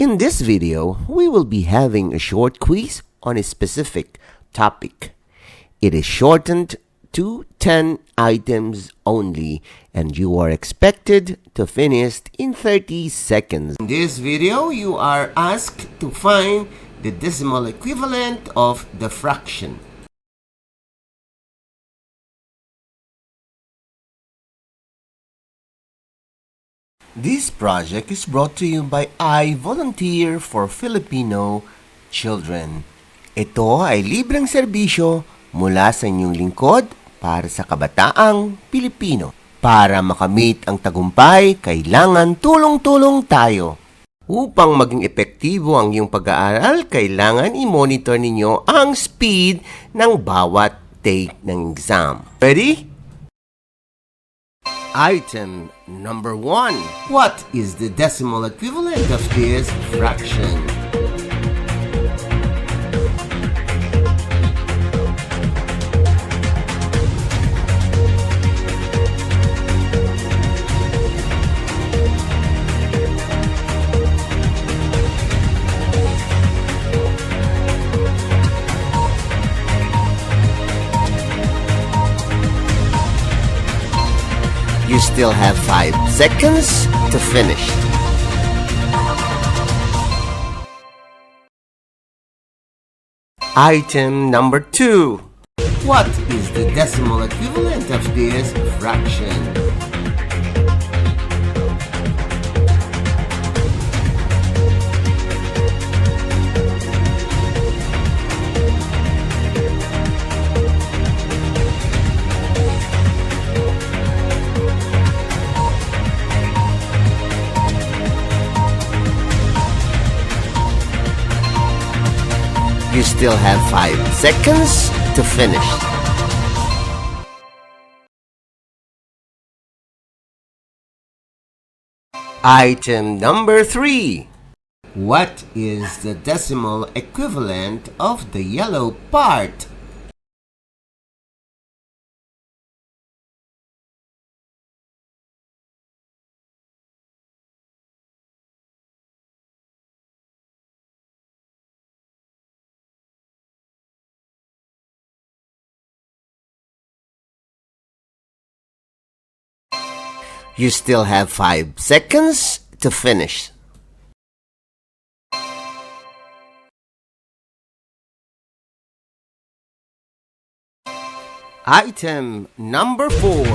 In this video, we will be having a short quiz on a specific topic. It is shortened to 10 items only, and you are expected to finish in 30 seconds. In this video, you are asked to find the decimal equivalent of the fraction. This project is brought to you by I Volunteer for Filipino Children. Ito ay libreng serbisyo mula sa inyong lingkod para sa kabataang Pilipino. Para makamit ang tagumpay, kailangan tulong-tulong tayo. Upang maging epektibo ang iyong pag-aaral, kailangan i-monitor ninyo ang speed ng bawat take ng exam. Ready? Item number 1. What is the decimal equivalent of this fraction? You still have 5 seconds to finish. Item number 2. What is the decimal equivalent of this fraction? You still have 5 seconds to finish. Item number 3. What is the decimal equivalent of the yellow part? You still have 5 seconds to finish. Item number 4.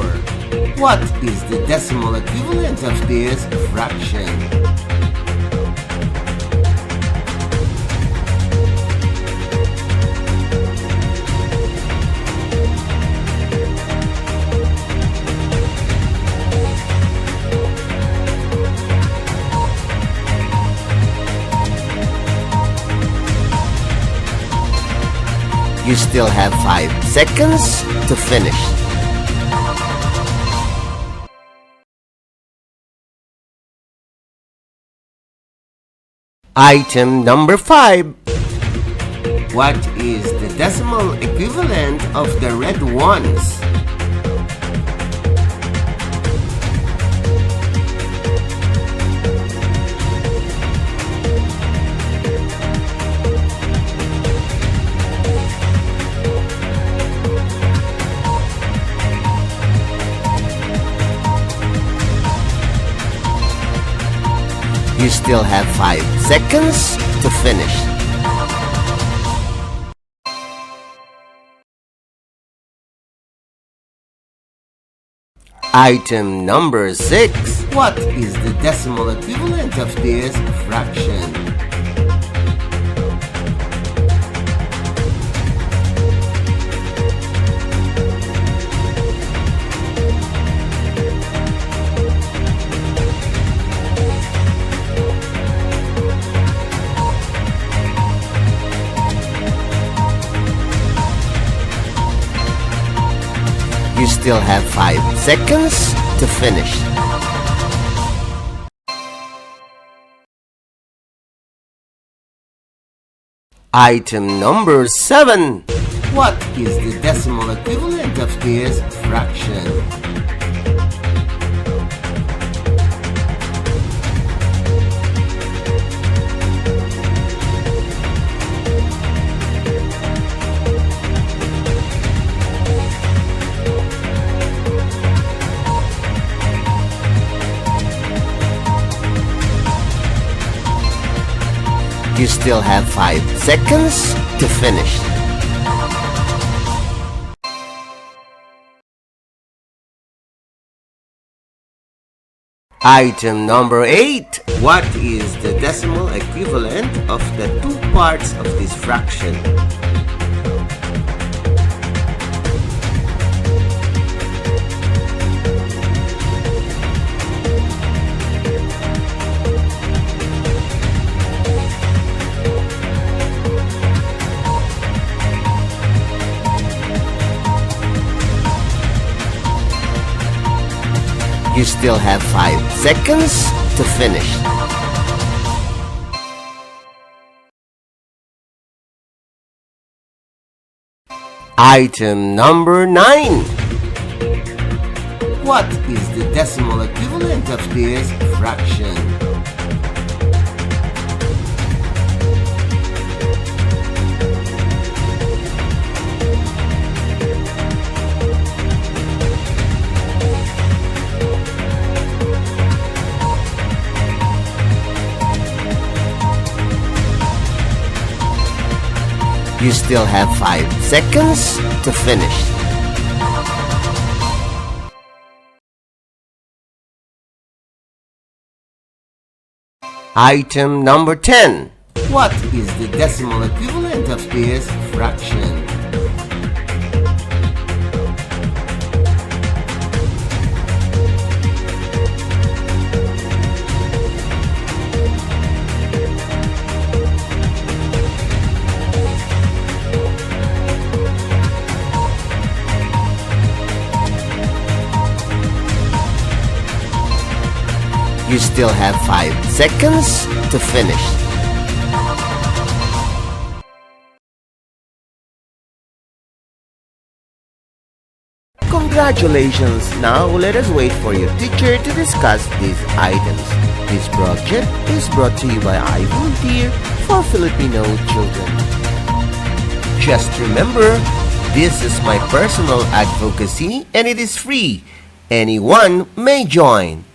What is the decimal equivalent of this fraction? You still have 5 seconds to finish. Item number 5. What is the decimal equivalent of the red ones? You still have 5 seconds to finish. Item number 6. What is the decimal equivalent of this fraction? You still have 5 seconds to finish. Item number 7. What is the decimal equivalent of this fraction? You still have 5 seconds to finish. Item number 8. What is the decimal equivalent of the 2 parts of this fraction? You still have 5 seconds to finish. Item number 9. What is the decimal equivalent of this fraction? You still have 5 seconds to finish. Item number 10. What is the decimal equivalent of this fraction? You still have 5 seconds to finish. Congratulations! Now let us wait for your teacher to discuss these items. This project is brought to you by I Volunteer for Filipino Children. Just remember, this is my personal advocacy and it is free. Anyone may join.